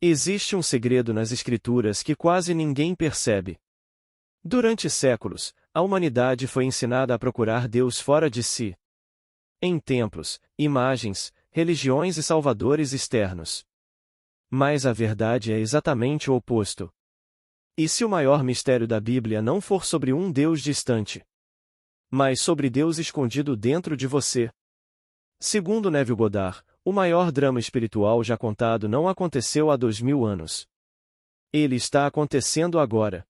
Existe um segredo nas Escrituras que quase ninguém percebe. Durante séculos, a humanidade foi ensinada a procurar Deus fora de si. Em templos, imagens, religiões e salvadores externos. Mas a verdade é exatamente o oposto. E se o maior mistério da Bíblia não for sobre um Deus distante, mas sobre Deus escondido dentro de você? Segundo Neville Goddard, o maior drama espiritual já contado não aconteceu há 2000 anos. Ele está acontecendo agora.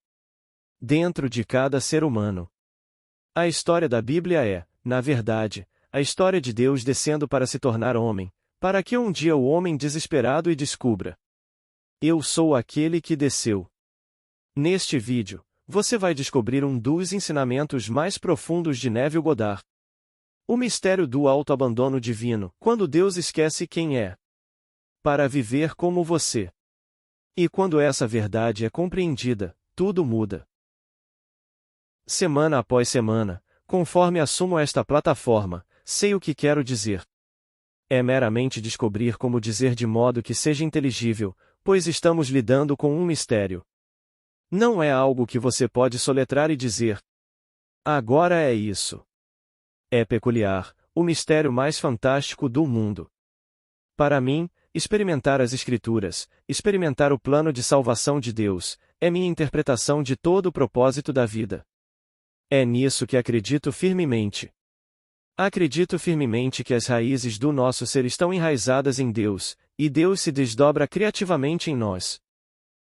Dentro de cada ser humano. A história da Bíblia é, na verdade, a história de Deus descendo para se tornar homem, para que um dia o homem desesperado e descubra: eu sou aquele que desceu. Neste vídeo, você vai descobrir um dos ensinamentos mais profundos de Neville Goddard. O mistério do autoabandono divino, quando Deus esquece quem é, para viver como você. E quando essa verdade é compreendida, tudo muda. Semana após semana, conforme assumo esta plataforma, sei o que quero dizer. É meramente descobrir como dizer de modo que seja inteligível, pois estamos lidando com um mistério. Não é algo que você pode soletrar e dizer: agora é isso. É peculiar, o mistério mais fantástico do mundo. Para mim, experimentar as Escrituras, experimentar o plano de salvação de Deus, é minha interpretação de todo o propósito da vida. É nisso que acredito firmemente. Acredito firmemente que as raízes do nosso ser estão enraizadas em Deus, e Deus se desdobra criativamente em nós.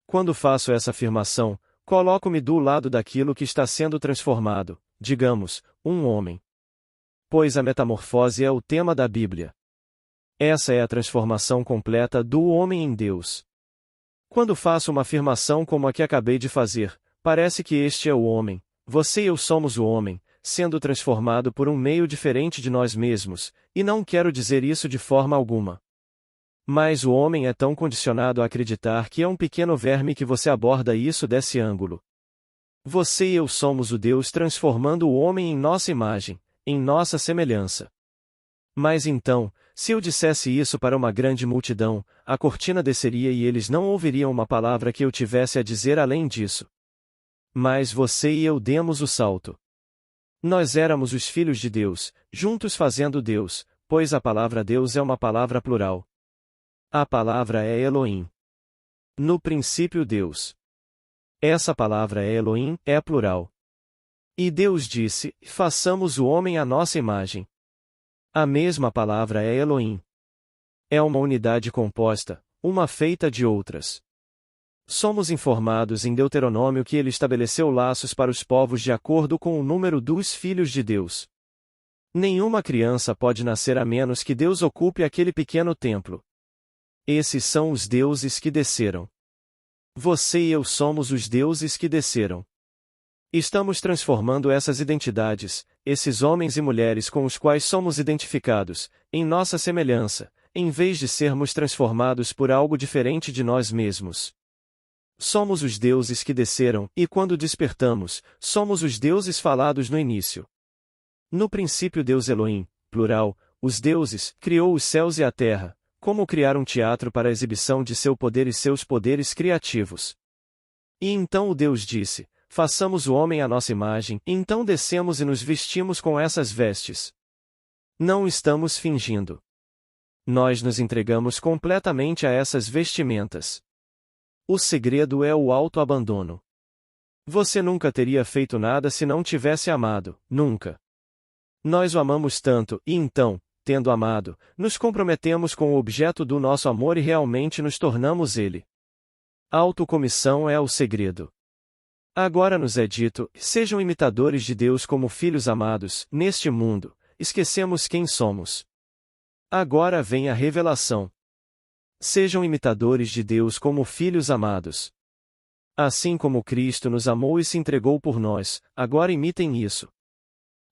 Quando faço essa afirmação, coloco-me do lado daquilo que está sendo transformado, digamos, um homem. Pois a metamorfose é o tema da Bíblia. Essa é a transformação completa do homem em Deus. Quando faço uma afirmação como a que acabei de fazer, parece que este é o homem, você e eu somos o homem, sendo transformado por um meio diferente de nós mesmos, e não quero dizer isso de forma alguma. Mas o homem é tão condicionado a acreditar que é um pequeno verme que você aborda isso desse ângulo. Você e eu somos o Deus transformando o homem em nossa imagem, em nossa semelhança. Mas então, se eu dissesse isso para uma grande multidão, a cortina desceria e eles não ouviriam uma palavra que eu tivesse a dizer além disso. Mas você e eu demos o salto. Nós éramos os filhos de Deus, juntos fazendo Deus, pois a palavra Deus é uma palavra plural. A palavra é Elohim. No princípio Deus. Essa palavra é Elohim, é plural. E Deus disse: façamos o homem à nossa imagem. A mesma palavra é Elohim. É uma unidade composta, uma feita de outras. Somos informados em Deuteronômio que ele estabeleceu laços para os povos de acordo com o número dos filhos de Deus. Nenhuma criança pode nascer a menos que Deus ocupe aquele pequeno templo. Esses são os deuses que desceram. Você e eu somos os deuses que desceram. Estamos transformando essas identidades, esses homens e mulheres com os quais somos identificados, em nossa semelhança, em vez de sermos transformados por algo diferente de nós mesmos. Somos os deuses que desceram, e quando despertamos, somos os deuses falados no início. No princípio Deus Elohim, plural, os deuses, criou os céus e a terra, como criar um teatro para a exibição de seu poder e seus poderes criativos. E então o Deus disse: façamos o homem à nossa imagem, então descemos e nos vestimos com essas vestes. Não estamos fingindo. Nós nos entregamos completamente a essas vestimentas. O segredo é o autoabandono. Você nunca teria feito nada se não tivesse amado, nunca. Nós o amamos tanto, e então, tendo amado, nos comprometemos com o objeto do nosso amor e realmente nos tornamos ele. Autocomissão é o segredo. Agora nos é dito: sejam imitadores de Deus como filhos amados. Neste mundo, esquecemos quem somos. Agora vem a revelação. Sejam imitadores de Deus como filhos amados. Assim como Cristo nos amou e se entregou por nós, agora imitem isso.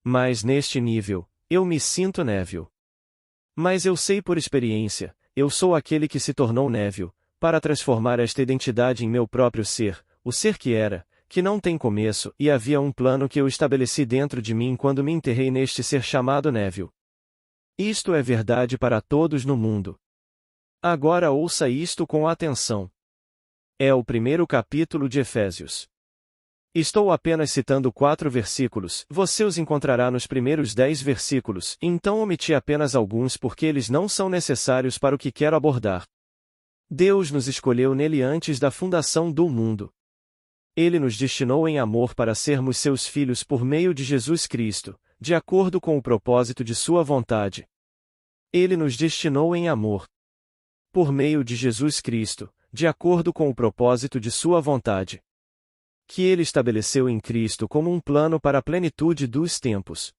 Mas neste nível, eu me sinto Neville. Mas eu sei por experiência, eu sou aquele que se tornou Neville, para transformar esta identidade em meu próprio ser, o ser que era, que não tem começo, e havia um plano que eu estabeleci dentro de mim quando me enterrei neste ser chamado Neville. Isto é verdade para todos no mundo. Agora ouça isto com atenção. É o primeiro capítulo de Efésios. Estou apenas citando 4 versículos, você os encontrará nos primeiros 10 versículos, então omiti apenas alguns porque eles não são necessários para o que quero abordar. Deus nos escolheu nele antes da fundação do mundo. Ele nos destinou em amor para sermos seus filhos por meio de Jesus Cristo, de acordo com o propósito de sua vontade. Ele nos destinou em amor. Por meio de Jesus Cristo, de acordo com o propósito de sua vontade. Que ele estabeleceu em Cristo como um plano para a plenitude dos tempos.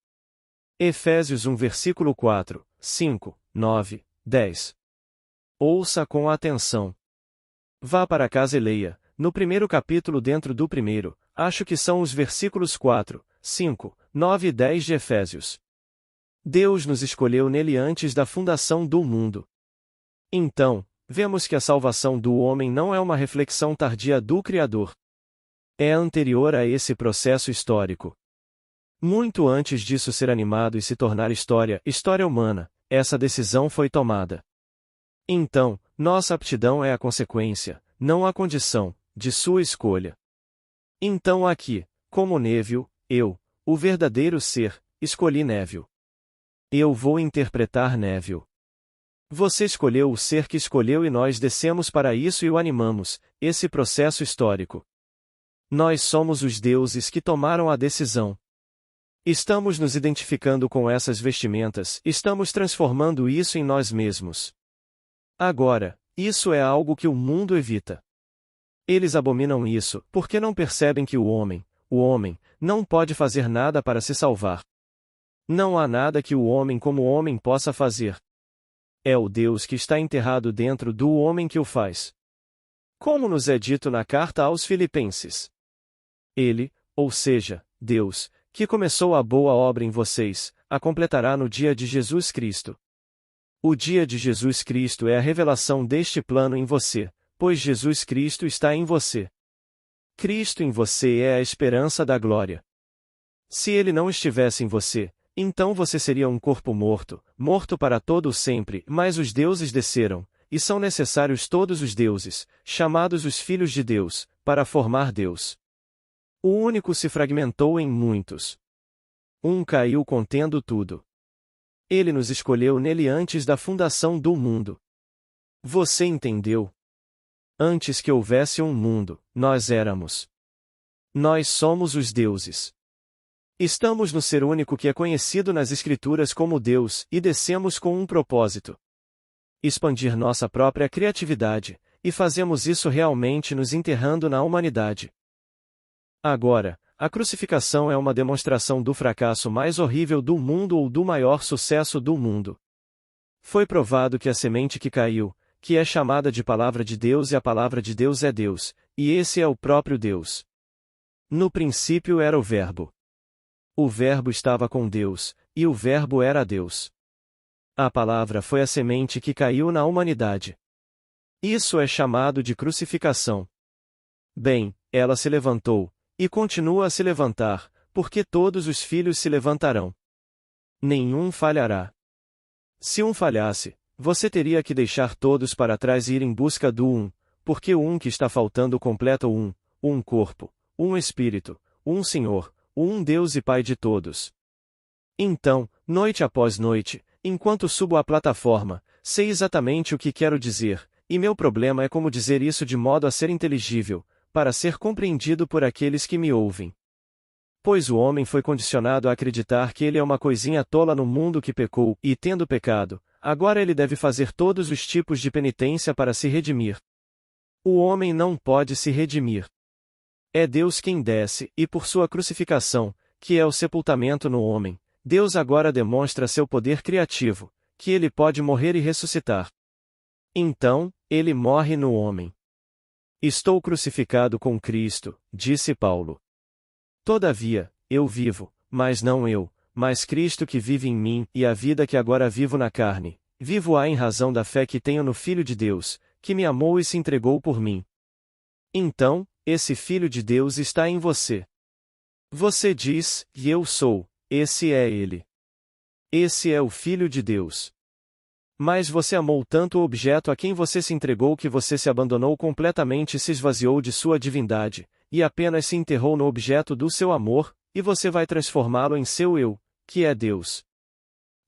Efésios 1 versículo 4, 5, 9, 10. Ouça com atenção. Vá para casa e leia, no primeiro capítulo dentro do primeiro, acho que são os versículos 4, 5, 9 e 10 de Efésios. Deus nos escolheu nele antes da fundação do mundo. Então, vemos que a salvação do homem não é uma reflexão tardia do Criador. É anterior a esse processo histórico. Muito antes disso ser animado e se tornar história humana, essa decisão foi tomada. Então, nossa aptidão é a consequência, não a condição, de sua escolha. Então aqui, como Neville, eu, o verdadeiro ser, escolhi Neville. Eu vou interpretar Neville. Você escolheu o ser que escolheu e nós descemos para isso e o animamos, esse processo histórico. Nós somos os deuses que tomaram a decisão. Estamos nos identificando com essas vestimentas, estamos transformando isso em nós mesmos. Agora, isso é algo que o mundo evita. Eles abominam isso, porque não percebem que o homem, não pode fazer nada para se salvar. Não há nada que o homem como homem possa fazer. É o Deus que está enterrado dentro do homem que o faz. Como nos é dito na carta aos Filipenses. Ele, ou seja, Deus, que começou a boa obra em vocês, a completará no dia de Jesus Cristo. O dia de Jesus Cristo é a revelação deste plano em você, pois Jesus Cristo está em você. Cristo em você é a esperança da glória. Se ele não estivesse em você, então você seria um corpo morto, morto para todo o sempre, mas os deuses desceram, e são necessários todos os deuses, chamados os filhos de Deus, para formar Deus. O único se fragmentou em muitos. Um caiu contendo tudo. Ele nos escolheu nele antes da fundação do mundo. Você entendeu? Antes que houvesse um mundo, nós éramos. Nós somos os deuses. Estamos no ser único que é conhecido nas Escrituras como Deus, e descemos com um propósito. Expandir nossa própria criatividade, e fazemos isso realmente nos enterrando na humanidade. Agora, a crucificação é uma demonstração do fracasso mais horrível do mundo ou do maior sucesso do mundo. Foi provado que a semente que caiu, que é chamada de Palavra de Deus e a Palavra de Deus é Deus, e esse é o próprio Deus. No princípio era o Verbo. O Verbo estava com Deus, e o Verbo era Deus. A Palavra foi a semente que caiu na humanidade. Isso é chamado de crucificação. Bem, ela se levantou, e continua a se levantar, porque todos os filhos se levantarão. Nenhum falhará. Se um falhasse, você teria que deixar todos para trás e ir em busca do um, porque o um que está faltando completa o um corpo, um espírito, um Senhor, um Deus e Pai de todos. Então, noite após noite, enquanto subo à plataforma, sei exatamente o que quero dizer, e meu problema é como dizer isso de modo a ser inteligível, para ser compreendido por aqueles que me ouvem. Pois o homem foi condicionado a acreditar que ele é uma coisinha tola no mundo que pecou, e tendo pecado, agora ele deve fazer todos os tipos de penitência para se redimir. O homem não pode se redimir. É Deus quem desce, e por sua crucificação, que é o sepultamento no homem, Deus agora demonstra seu poder criativo, que ele pode morrer e ressuscitar. Então, ele morre no homem. Estou crucificado com Cristo, disse Paulo. Todavia, eu vivo, mas não eu, mas Cristo que vive em mim, e a vida que agora vivo na carne, vivo-a em razão da fé que tenho no Filho de Deus, que me amou e se entregou por mim. Então, esse Filho de Deus está em você. Você diz, e eu sou, esse é ele. Esse é o Filho de Deus. Mas você amou tanto o objeto a quem você se entregou que você se abandonou completamente e se esvaziou de sua divindade, e apenas se enterrou no objeto do seu amor, e você vai transformá-lo em seu eu, que é Deus.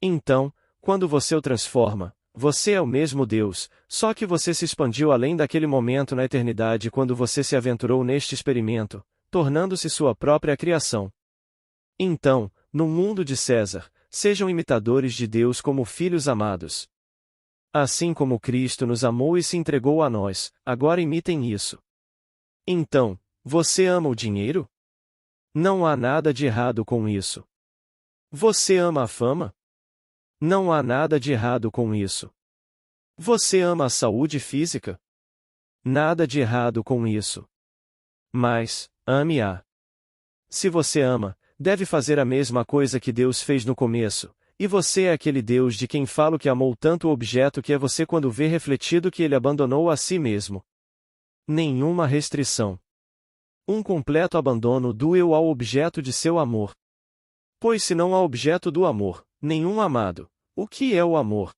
Então, quando você o transforma, você é o mesmo Deus, só que você se expandiu além daquele momento na eternidade quando você se aventurou neste experimento, tornando-se sua própria criação. Então, no mundo de César, sejam imitadores de Deus como filhos amados. Assim como Cristo nos amou e se entregou a nós, agora imitem isso. Então, você ama o dinheiro? Não há nada de errado com isso. Você ama a fama? Não há nada de errado com isso. Você ama a saúde física? Nada de errado com isso. Mas, ame-a. Se você ama, deve fazer a mesma coisa que Deus fez no começo, e você é aquele Deus de quem falo que amou tanto o objeto que é você quando vê refletido que ele abandonou a si mesmo. Nenhuma restrição. Um completo abandono do eu ao objeto de seu amor. Pois se não há objeto do amor, nenhum amado, o que é o amor?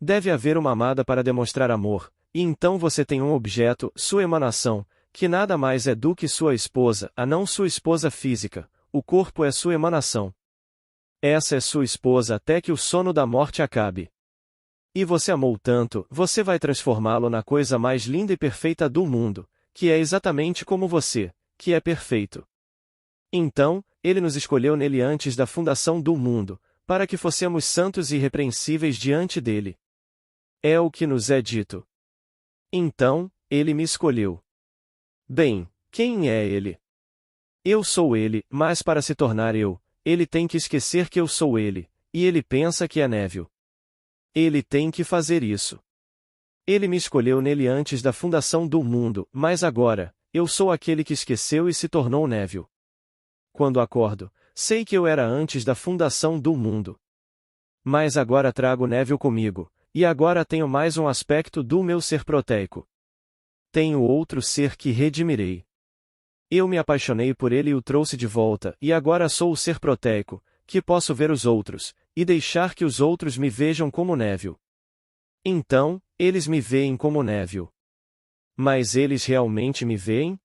Deve haver uma amada para demonstrar amor, e então você tem um objeto, sua emanação, que nada mais é do que sua esposa, a não sua esposa física, o corpo é sua emanação. Essa é sua esposa até que o sono da morte acabe. E você amou tanto, você vai transformá-lo na coisa mais linda e perfeita do mundo, que é exatamente como você, que é perfeito. Então, ele nos escolheu nele antes da fundação do mundo, para que fossemos santos e irrepreensíveis diante dele. É o que nos é dito. Então, ele me escolheu. Bem, quem é ele? Eu sou ele, mas para se tornar eu, ele tem que esquecer que eu sou ele, e ele pensa que é Neville. Ele tem que fazer isso. Ele me escolheu nele antes da fundação do mundo, mas agora, eu sou aquele que esqueceu e se tornou Neville. Quando acordo, sei que eu era antes da fundação do mundo. Mas agora trago Neville comigo, e agora tenho mais um aspecto do meu ser proteico. Tenho outro ser que redimirei. Eu me apaixonei por ele e o trouxe de volta, e agora sou o ser proteico, que posso ver os outros, e deixar que os outros me vejam como Neville. Então, eles me veem como Neville. Mas eles realmente me veem?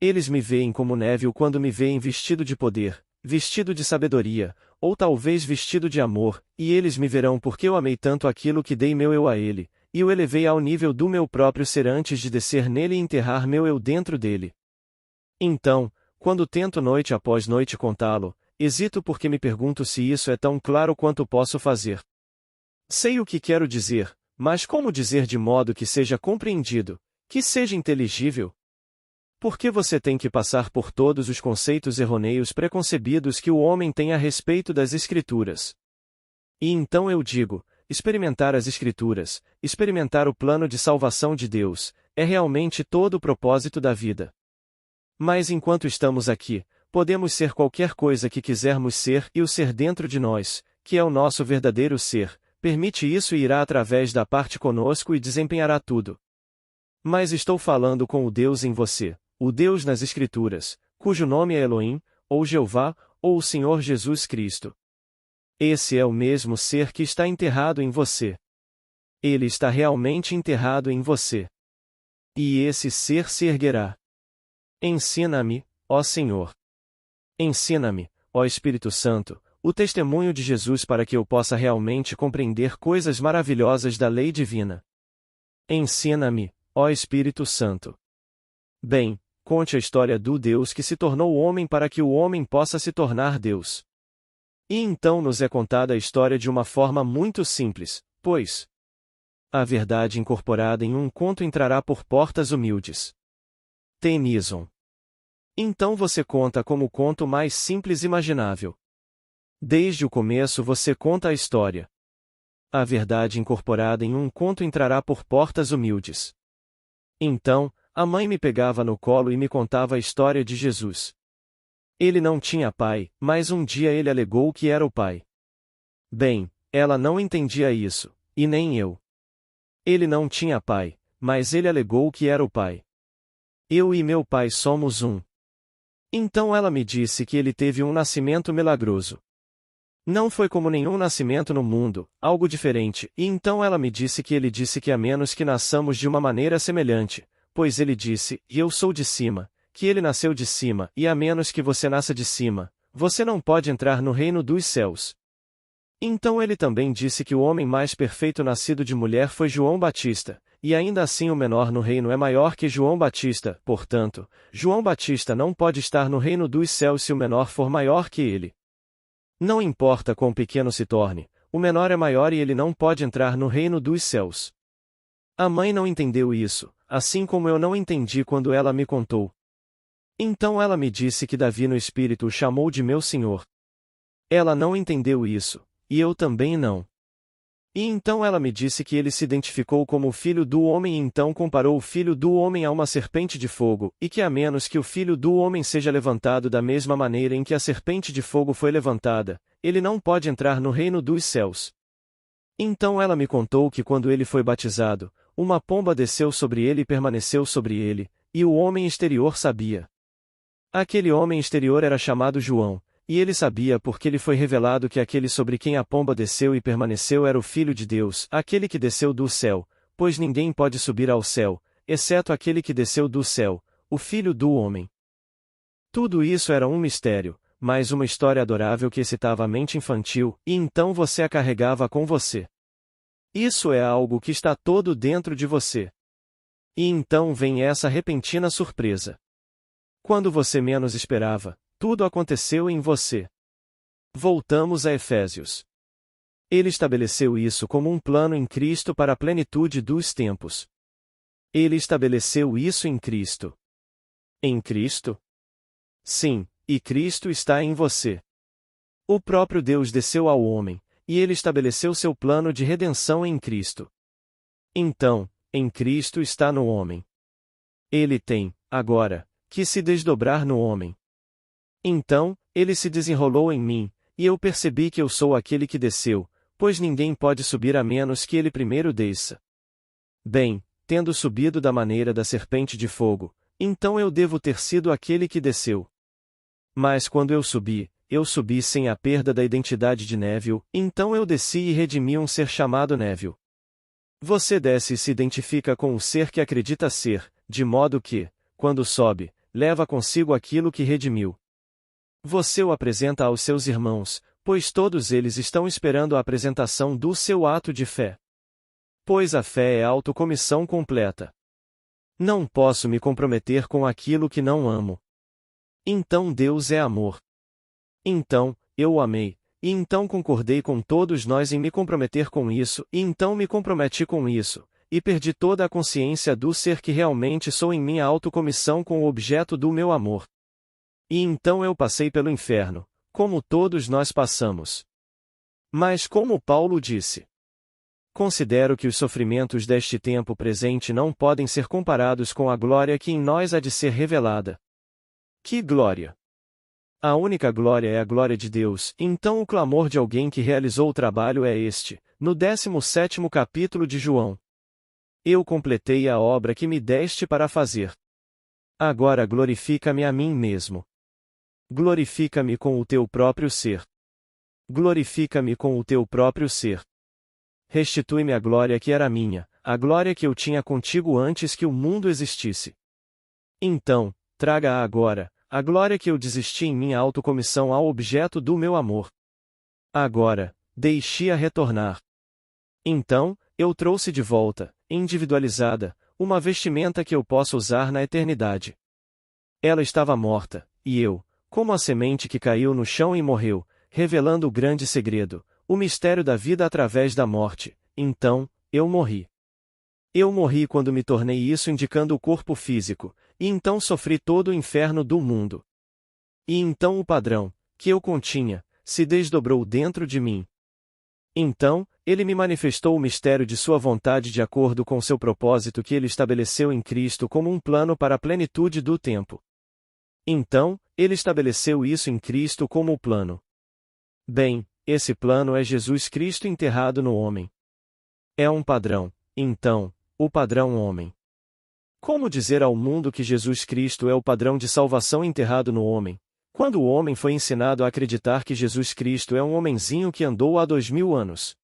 Eles me veem como Neville quando me veem vestido de poder, vestido de sabedoria, ou talvez vestido de amor, e eles me verão porque eu amei tanto aquilo que dei meu eu a ele, e o elevei ao nível do meu próprio ser antes de descer nele e enterrar meu eu dentro dele. Então, quando tento noite após noite contá-lo, hesito porque me pergunto se isso é tão claro quanto posso fazer. Sei o que quero dizer, mas como dizer de modo que seja compreendido, que seja inteligível? Por que você tem que passar por todos os conceitos errôneos preconcebidos que o homem tem a respeito das Escrituras? E então eu digo, experimentar as Escrituras, experimentar o plano de salvação de Deus, é realmente todo o propósito da vida. Mas enquanto estamos aqui, podemos ser qualquer coisa que quisermos ser e o ser dentro de nós, que é o nosso verdadeiro ser, permite isso e irá através da parte conosco e desempenhará tudo. Mas estou falando com o Deus em você, o Deus nas Escrituras, cujo nome é Elohim, ou Jeová, ou o Senhor Jesus Cristo. Esse é o mesmo ser que está enterrado em você. Ele está realmente enterrado em você. E esse ser se erguerá. Ensina-me, ó Senhor. Ensina-me, ó Espírito Santo, o testemunho de Jesus para que eu possa realmente compreender coisas maravilhosas da lei divina. Ensina-me, ó Espírito Santo. Bem, conte a história do Deus que se tornou homem para que o homem possa se tornar Deus. E então nos é contada a história de uma forma muito simples, pois a verdade incorporada em um conto entrará por portas humildes. Tennyson. Então você conta como o conto mais simples imaginável. Desde o começo você conta a história. A verdade incorporada em um conto entrará por portas humildes. Então, a mãe me pegava no colo e me contava a história de Jesus. Ele não tinha pai, mas um dia ele alegou que era o pai. Bem, ela não entendia isso, e nem eu. Ele não tinha pai, mas ele alegou que era o pai. Eu e meu pai somos um. Então ela me disse que ele teve um nascimento milagroso. Não foi como nenhum nascimento no mundo, algo diferente, e então ela me disse que ele disse que a menos que nasçamos de uma maneira semelhante, pois ele disse, e eu sou de cima, que ele nasceu de cima, e a menos que você nasça de cima, você não pode entrar no reino dos céus. Então ele também disse que o homem mais perfeito nascido de mulher foi João Batista, e ainda assim o menor no reino é maior que João Batista, portanto, João Batista não pode estar no reino dos céus se o menor for maior que ele. Não importa quão pequeno se torne, o menor é maior e ele não pode entrar no reino dos céus. A mãe não entendeu isso, assim como eu não entendi quando ela me contou. Então ela me disse que Davi no Espírito o chamou de meu Senhor. Ela não entendeu isso, e eu também não. E então ela me disse que ele se identificou como o filho do homem e então comparou o filho do homem a uma serpente de fogo, e que a menos que o filho do homem seja levantado da mesma maneira em que a serpente de fogo foi levantada, ele não pode entrar no reino dos céus. Então ela me contou que quando ele foi batizado, uma pomba desceu sobre ele e permaneceu sobre ele, e o homem exterior sabia. Aquele homem exterior era chamado João, e ele sabia porque lhe foi revelado que aquele sobre quem a pomba desceu e permaneceu era o Filho de Deus, aquele que desceu do céu, pois ninguém pode subir ao céu, exceto aquele que desceu do céu, o Filho do Homem. Tudo isso era um mistério, mas uma história adorável que excitava a mente infantil, e então você a carregava com você. Isso é algo que está todo dentro de você. E então vem essa repentina surpresa. Quando você menos esperava, tudo aconteceu em você. Voltamos a Efésios. Ele estabeleceu isso como um plano em Cristo para a plenitude dos tempos. Ele estabeleceu isso em Cristo. Em Cristo? Sim, e Cristo está em você. O próprio Deus desceu ao homem, e ele estabeleceu seu plano de redenção em Cristo. Então, em Cristo está no homem. Ele tem, agora, que se desdobrar no homem. Então, ele se desenrolou em mim, e eu percebi que eu sou aquele que desceu, pois ninguém pode subir a menos que ele primeiro desça. Bem, tendo subido da maneira da serpente de fogo, então eu devo ter sido aquele que desceu. Mas quando eu subi sem a perda da identidade de Neville, então eu desci e redimi um ser chamado Neville. Você desce e se identifica com o ser que acredita ser, de modo que, quando sobe, leva consigo aquilo que redimiu. Você o apresenta aos seus irmãos, pois todos eles estão esperando a apresentação do seu ato de fé. Pois a fé é autocomissão completa. Não posso me comprometer com aquilo que não amo. Então Deus é amor. Então, eu o amei, e então concordei com todos nós em me comprometer com isso, e então me comprometi com isso, e perdi toda a consciência do ser que realmente sou em minha autocomissão com o objeto do meu amor. E então eu passei pelo inferno, como todos nós passamos. Mas como Paulo disse, considero que os sofrimentos deste tempo presente não podem ser comparados com a glória que em nós há de ser revelada. Que glória! A única glória é a glória de Deus, então o clamor de alguém que realizou o trabalho é este, no 17º capítulo de João. Eu completei a obra que me deste para fazer. Agora glorifica-me a mim mesmo. Glorifica-me com o teu próprio ser. Glorifica-me com o teu próprio ser. Restitui-me a glória que era minha, a glória que eu tinha contigo antes que o mundo existisse. Então, traga agora, a glória que eu desisti em minha autocomissão ao objeto do meu amor. Agora, deixe-a retornar. Então, eu trouxe de volta, individualizada, uma vestimenta que eu possa usar na eternidade. Ela estava morta, e eu, como a semente que caiu no chão e morreu, revelando o grande segredo, o mistério da vida através da morte, então, eu morri. Eu morri quando me tornei isso indicando o corpo físico, e então sofri todo o inferno do mundo. E então o padrão, que eu continha, se desdobrou dentro de mim. Então, ele me manifestou o mistério de sua vontade de acordo com seu propósito que ele estabeleceu em Cristo como um plano para a plenitude do tempo. Então, ele estabeleceu isso em Cristo como o plano. Bem, esse plano é Jesus Cristo enterrado no homem. É um padrão, então, o padrão homem. Como dizer ao mundo que Jesus Cristo é o padrão de salvação enterrado no homem? Quando o homem foi ensinado a acreditar que Jesus Cristo é um homenzinho que andou há 2000 anos.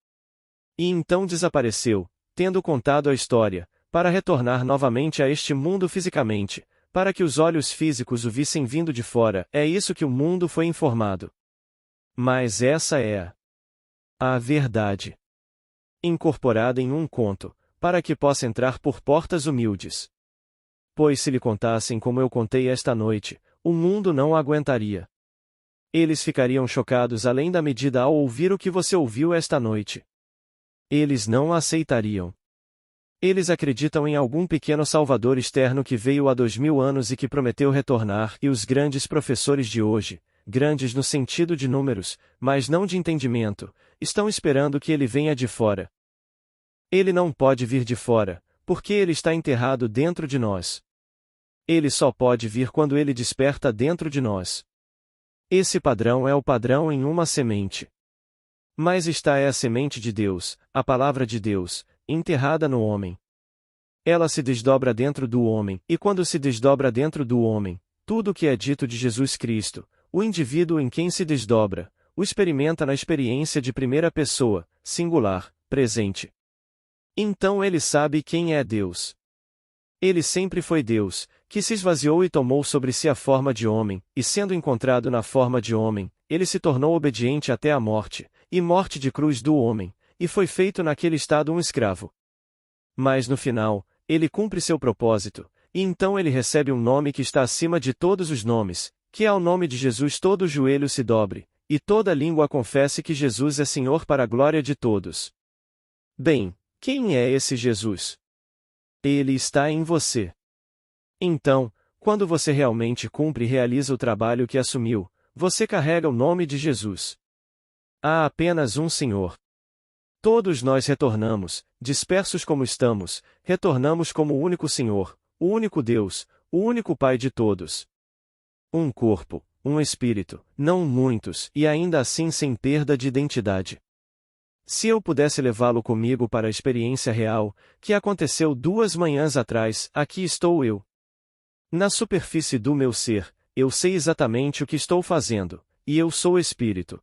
E então desapareceu, tendo contado a história, para retornar novamente a este mundo fisicamente, para que os olhos físicos o vissem vindo de fora, é isso que o mundo foi informado. Mas essa é a verdade incorporada em um conto, para que possa entrar por portas humildes. Pois se lhe contassem como eu contei esta noite, o mundo não aguentaria. Eles ficariam chocados além da medida ao ouvir o que você ouviu esta noite. Eles não aceitariam. Eles acreditam em algum pequeno salvador externo que veio há 2000 anos e que prometeu retornar, e os grandes professores de hoje, grandes no sentido de números, mas não de entendimento, estão esperando que ele venha de fora. Ele não pode vir de fora, porque ele está enterrado dentro de nós. Ele só pode vir quando ele desperta dentro de nós. Esse padrão é o padrão em uma semente. Mas esta é a semente de Deus, a palavra de Deus, enterrada no homem. Ela se desdobra dentro do homem, e quando se desdobra dentro do homem, tudo o que é dito de Jesus Cristo, o indivíduo em quem se desdobra, o experimenta na experiência de primeira pessoa, singular, presente. Então ele sabe quem é Deus. Ele sempre foi Deus, que se esvaziou e tomou sobre si a forma de homem, e sendo encontrado na forma de homem, ele se tornou obediente até a morte, e morte de cruz do homem, e foi feito naquele estado um escravo. Mas no final, ele cumpre seu propósito, e então ele recebe um nome que está acima de todos os nomes, que ao nome de Jesus todo joelho se dobre, e toda língua confesse que Jesus é Senhor para a glória de todos. Bem, quem é esse Jesus? Ele está em você. Então, quando você realmente cumpre e realiza o trabalho que assumiu, você carrega o nome de Jesus. Há apenas um Senhor. Todos nós retornamos, dispersos como estamos, retornamos como o único Senhor, o único Deus, o único Pai de todos. Um corpo, um espírito, não muitos, e ainda assim sem perda de identidade. Se eu pudesse levá-lo comigo para a experiência real, que aconteceu 2 manhãs atrás, aqui estou eu. Na superfície do meu ser, eu sei exatamente o que estou fazendo, e eu sou espírito.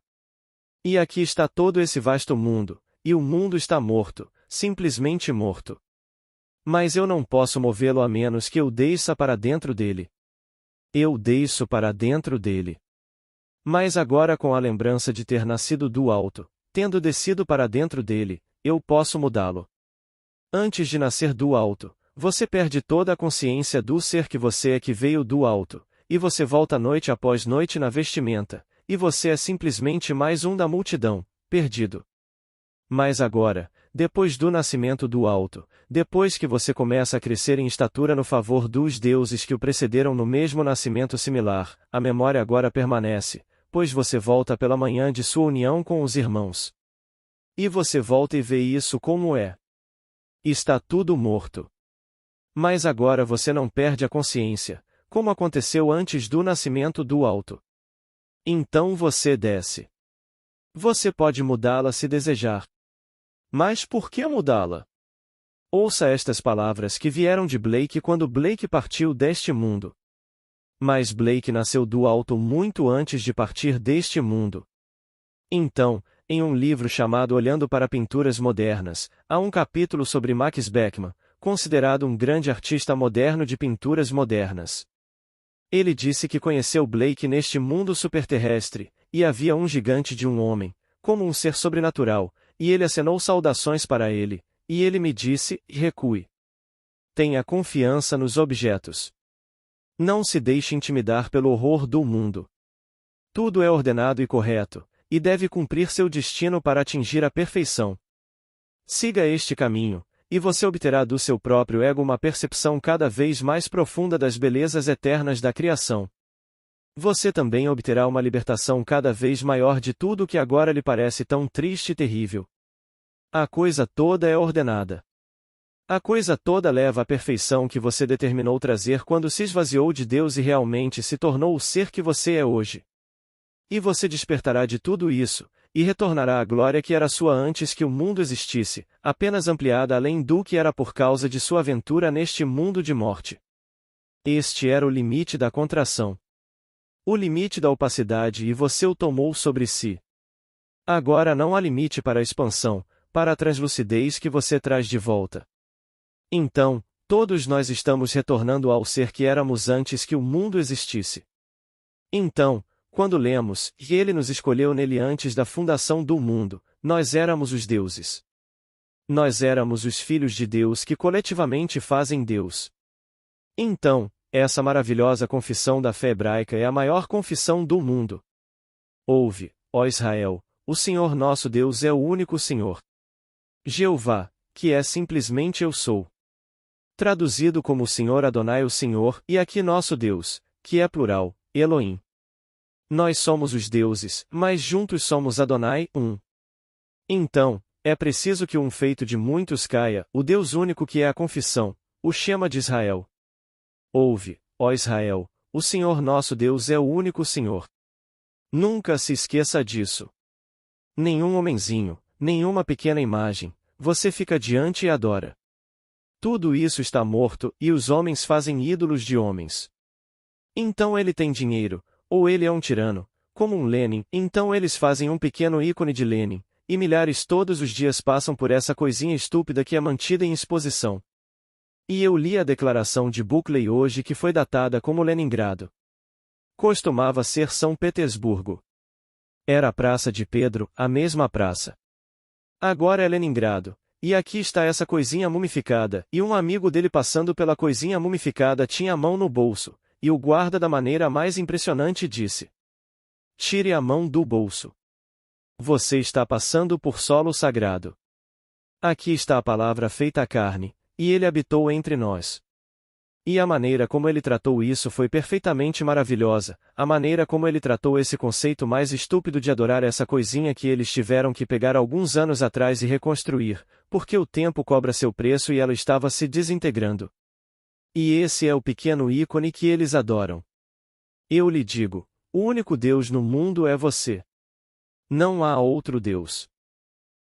E aqui está todo esse vasto mundo, e o mundo está morto, simplesmente morto. Mas eu não posso movê-lo a menos que eu desça para dentro dele. Eu desço para dentro dele. Mas agora com a lembrança de ter nascido do alto, tendo descido para dentro dele, eu posso mudá-lo. Antes de nascer do alto, você perde toda a consciência do ser que você é que veio do alto, e você volta noite após noite na vestimenta, e você é simplesmente mais um da multidão, perdido. Mas agora, depois do nascimento do alto, depois que você começa a crescer em estatura no favor dos deuses que o precederam no mesmo nascimento similar, a memória agora permanece, pois você volta pela manhã de sua união com os irmãos. E você volta e vê isso como é. Está tudo morto. Mas agora você não perde a consciência, como aconteceu antes do nascimento do alto. Então você desce. Você pode mudá-la se desejar. Mas por que mudá-la? Ouça estas palavras que vieram de Blake quando Blake partiu deste mundo. Mas Blake nasceu do alto muito antes de partir deste mundo. Então, em um livro chamado Olhando para Pinturas Modernas, há um capítulo sobre Max Beckmann, considerado um grande artista moderno de pinturas modernas. Ele disse que conheceu Blake neste mundo superterrestre, e havia um gigante de um homem, como um ser sobrenatural, e ele acenou saudações para ele, e ele me disse, recue. Tenha confiança nos objetos. Não se deixe intimidar pelo horror do mundo. Tudo é ordenado e correto, e deve cumprir seu destino para atingir a perfeição. Siga este caminho, e você obterá do seu próprio ego uma percepção cada vez mais profunda das belezas eternas da criação. Você também obterá uma libertação cada vez maior de tudo que agora lhe parece tão triste e terrível. A coisa toda é ordenada. A coisa toda leva à perfeição que você determinou trazer quando se esvaziou de Deus e realmente se tornou o ser que você é hoje. E você despertará de tudo isso, e retornará à glória que era sua antes que o mundo existisse, apenas ampliada além do que era por causa de sua aventura neste mundo de morte. Este era o limite da contração. o limite da opacidade e você o tomou sobre si. Agora não há limite para a expansão, para a translucidez que você traz de volta. Então, todos nós estamos retornando ao ser que éramos antes que o mundo existisse. Então, quando lemos, e ele nos escolheu nele antes da fundação do mundo, nós éramos os deuses. Nós éramos os filhos de Deus que coletivamente fazem Deus. Então, essa maravilhosa confissão da fé hebraica é a maior confissão do mundo. Ouve, ó Israel, o Senhor nosso Deus é o único Senhor. Jeová, que é simplesmente eu sou. Traduzido como o Senhor Adonai o Senhor, e aqui nosso Deus, que é plural, Elohim. Nós somos os deuses, mas juntos somos Adonai, um. Então, é preciso que um feito de muitos caia, o Deus único que é a confissão, o Shema de Israel. Ouve, ó Israel, o Senhor nosso Deus é o único Senhor. Nunca se esqueça disso. Nenhum homenzinho, nenhuma pequena imagem, você fica diante e adora. Tudo isso está morto, e os homens fazem ídolos de homens. Então ele tem dinheiro, ou ele é um tirano, como um Lenin, então eles fazem um pequeno ícone de Lenin, e milhares todos os dias passam por essa coisinha estúpida que é mantida em exposição. E eu li a declaração de Buckley hoje que foi datada como Leningrado. Costumava ser São Petersburgo. Era a Praça de Pedro, a mesma praça. Agora é Leningrado. E aqui está essa coisinha mumificada, e um amigo dele passando pela coisinha mumificada tinha a mão no bolso, e o guarda da maneira mais impressionante disse: "Tire a mão do bolso. Você está passando por solo sagrado. Aqui está a palavra feita carne, e ele habitou entre nós." E a maneira como ele tratou isso foi perfeitamente maravilhosa, a maneira como ele tratou esse conceito mais estúpido de adorar essa coisinha que eles tiveram que pegar alguns anos atrás e reconstruir, porque o tempo cobra seu preço e ela estava se desintegrando. E esse é o pequeno ícone que eles adoram. Eu lhe digo, o único Deus no mundo é você. Não há outro Deus.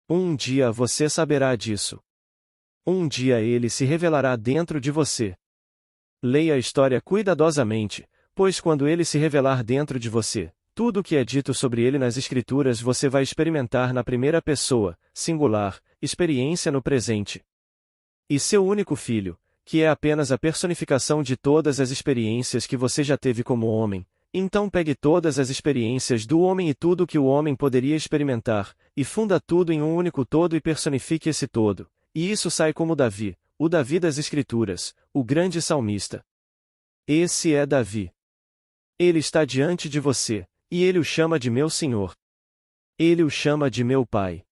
Um dia você saberá disso. Um dia ele se revelará dentro de você. Leia a história cuidadosamente, pois quando ele se revelar dentro de você, tudo o que é dito sobre ele nas Escrituras você vai experimentar na primeira pessoa, singular, experiência no presente. E seu único filho, que é apenas a personificação de todas as experiências que você já teve como homem, então pegue todas as experiências do homem e tudo que o homem poderia experimentar, e funda tudo em um único todo e personifique esse todo, e isso sai como Davi, o Davi das Escrituras, o grande salmista. Esse é Davi. Ele está diante de você, e ele o chama de meu Senhor. Ele o chama de meu Pai.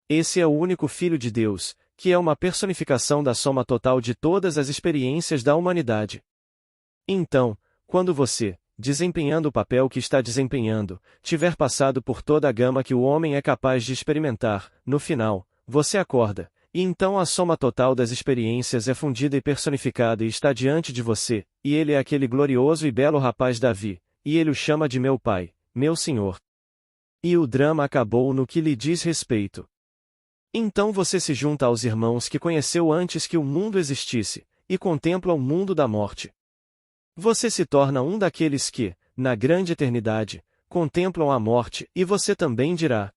Esse é o único Filho de Deus, que é uma personificação da soma total de todas as experiências da humanidade. Então, quando você, desempenhando o papel que está desempenhando, tiver passado por toda a gama que o homem é capaz de experimentar, no final, você acorda. E então a soma total das experiências é fundida e personificada e está diante de você, e ele é aquele glorioso e belo rapaz Davi, e ele o chama de meu Pai, meu Senhor. E o drama acabou no que lhe diz respeito. Então você se junta aos irmãos que conheceu antes que o mundo existisse, e contempla o mundo da morte. Você se torna um daqueles que, na grande eternidade, contemplam a morte, e você também dirá: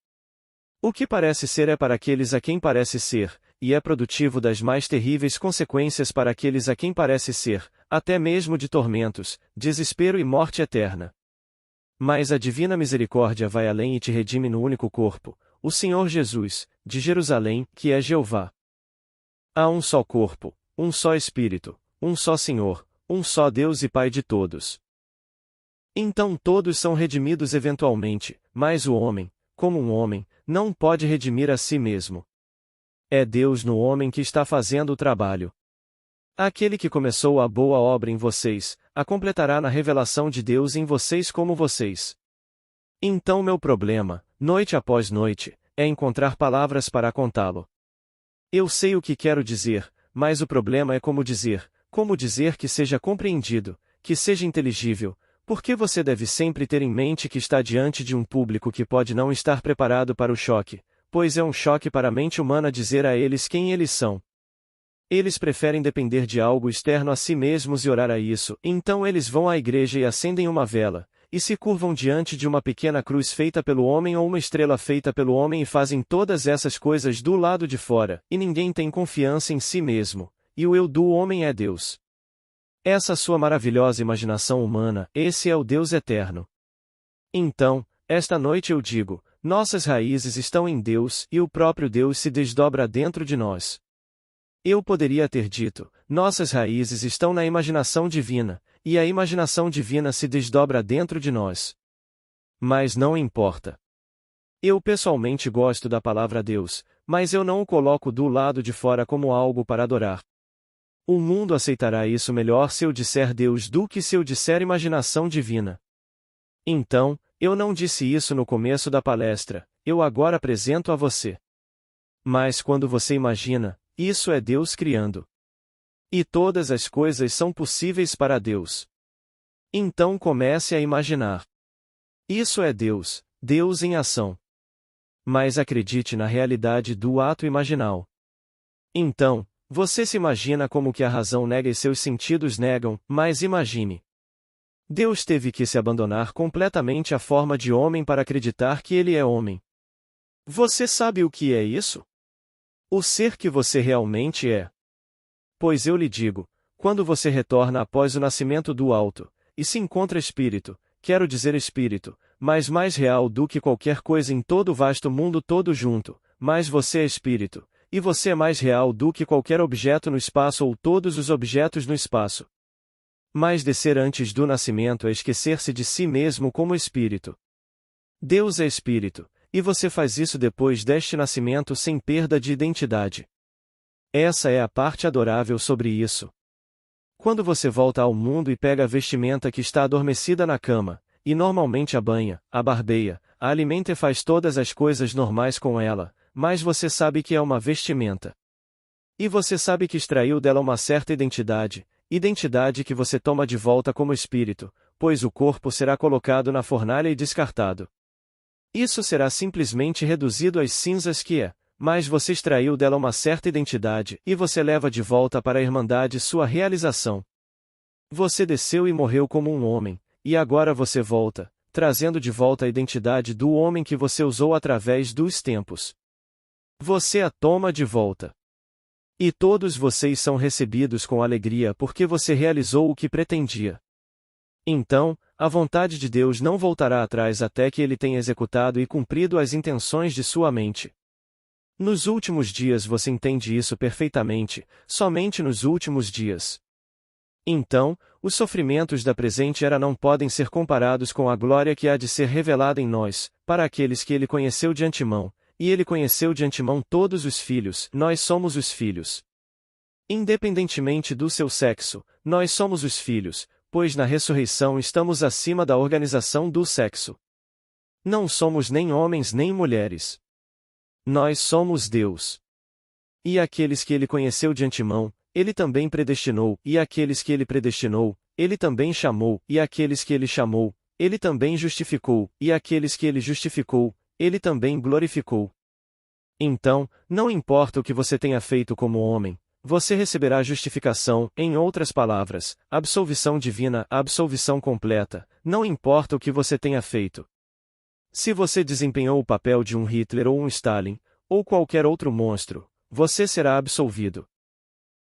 o que parece ser é para aqueles a quem parece ser, e é produtivo das mais terríveis consequências para aqueles a quem parece ser, até mesmo de tormentos, desespero e morte eterna. Mas a divina misericórdia vai além e te redime no único corpo, o Senhor Jesus, de Jerusalém, que é Jeová. Há um só corpo, um só Espírito, um só Senhor, um só Deus e Pai de todos. Então todos são redimidos eventualmente, mas o homem, como um homem, não pode redimir a si mesmo. É Deus no homem que está fazendo o trabalho. Aquele que começou a boa obra em vocês, a completará na revelação de Deus em vocês como vocês. Então meu problema, noite após noite, é encontrar palavras para contá-lo. Eu sei o que quero dizer, mas o problema é como dizer que seja compreendido, que seja inteligível, porque você deve sempre ter em mente que está diante de um público que pode não estar preparado para o choque, pois é um choque para a mente humana dizer a eles quem eles são. Eles preferem depender de algo externo a si mesmos e orar a isso, então eles vão à igreja e acendem uma vela, e se curvam diante de uma pequena cruz feita pelo homem ou uma estrela feita pelo homem e fazem todas essas coisas do lado de fora, e ninguém tem confiança em si mesmo, e o eu do homem é Deus. Essa sua maravilhosa imaginação humana, esse é o Deus eterno. Então, esta noite eu digo, nossas raízes estão em Deus e o próprio Deus se desdobra dentro de nós. Eu poderia ter dito, nossas raízes estão na imaginação divina, e a imaginação divina se desdobra dentro de nós. Mas não importa. Eu pessoalmente gosto da palavra Deus, mas eu não o coloco do lado de fora como algo para adorar. O mundo aceitará isso melhor se eu disser Deus do que se eu disser imaginação divina. Então, eu não disse isso no começo da palestra, eu agora apresento a você. Mas quando você imagina, isso é Deus criando. E todas as coisas são possíveis para Deus. Então comece a imaginar. Isso é Deus, Deus em ação. Mas acredite na realidade do ato imaginal. Então, você se imagina como que a razão nega e seus sentidos negam, mas imagine. Deus teve que se abandonar completamente à forma de homem para acreditar que ele é homem. Você sabe o que é isso? O ser que você realmente é. Pois eu lhe digo, quando você retorna após o nascimento do alto, e se encontra espírito, quero dizer espírito, mas mais real do que qualquer coisa em todo o vasto mundo todo junto, mas você é espírito, e você é mais real do que qualquer objeto no espaço ou todos os objetos no espaço. Mas descer antes do nascimento é esquecer-se de si mesmo como espírito. Deus é espírito, e você faz isso depois deste nascimento sem perda de identidade. Essa é a parte adorável sobre isso. Quando você volta ao mundo e pega a vestimenta que está adormecida na cama, e normalmente a banha, a barbeia, a alimenta e faz todas as coisas normais com ela, mas você sabe que é uma vestimenta. E você sabe que extraiu dela uma certa identidade, identidade que você toma de volta como espírito, pois o corpo será colocado na fornalha e descartado. Isso será simplesmente reduzido às cinzas que é, mas você extraiu dela uma certa identidade e você leva de volta para a Irmandade sua realização. Você desceu e morreu como um homem, e agora você volta, trazendo de volta a identidade do homem que você usou através dos tempos. Você a toma de volta. E todos vocês são recebidos com alegria porque você realizou o que pretendia. Então, a vontade de Deus não voltará atrás até que ele tenha executado e cumprido as intenções de sua mente. Nos últimos dias você entende isso perfeitamente, somente nos últimos dias. Então, os sofrimentos da presente era não podem ser comparados com a glória que há de ser revelada em nós, para aqueles que ele conheceu de antemão, e ele conheceu de antemão todos os filhos, nós somos os filhos. Independentemente do seu sexo, nós somos os filhos, pois na ressurreição estamos acima da organização do sexo. Não somos nem homens nem mulheres. Nós somos Deus. E aqueles que ele conheceu de antemão, ele também predestinou, e aqueles que ele predestinou, ele também chamou, e aqueles que ele chamou, ele também justificou, e aqueles que ele justificou, ele também glorificou. Então, não importa o que você tenha feito como homem, você receberá justificação, em outras palavras, absolvição divina, absolvição completa, não importa o que você tenha feito. Se você desempenhou o papel de um Hitler ou um Stalin, ou qualquer outro monstro, você será absolvido.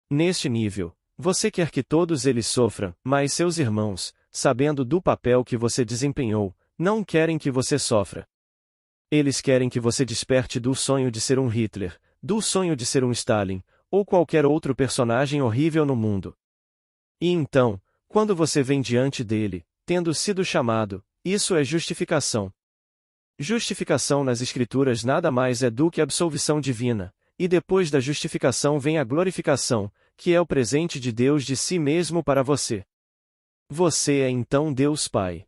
Neste nível, você quer que todos eles sofram, mas seus irmãos, sabendo do papel que você desempenhou, não querem que você sofra. Eles querem que você desperte do sonho de ser um Hitler, do sonho de ser um Stalin, ou qualquer outro personagem horrível no mundo. E então, quando você vem diante dele, tendo sido chamado, isso é justificação. Justificação nas Escrituras nada mais é do que absolvição divina, e depois da justificação vem a glorificação, que é o presente de Deus de si mesmo para você. Você é então Deus Pai.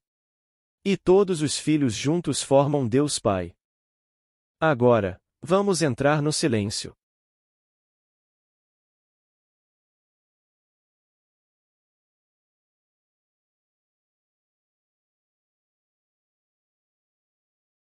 E todos os filhos juntos formam Deus Pai. Agora, vamos entrar no silêncio.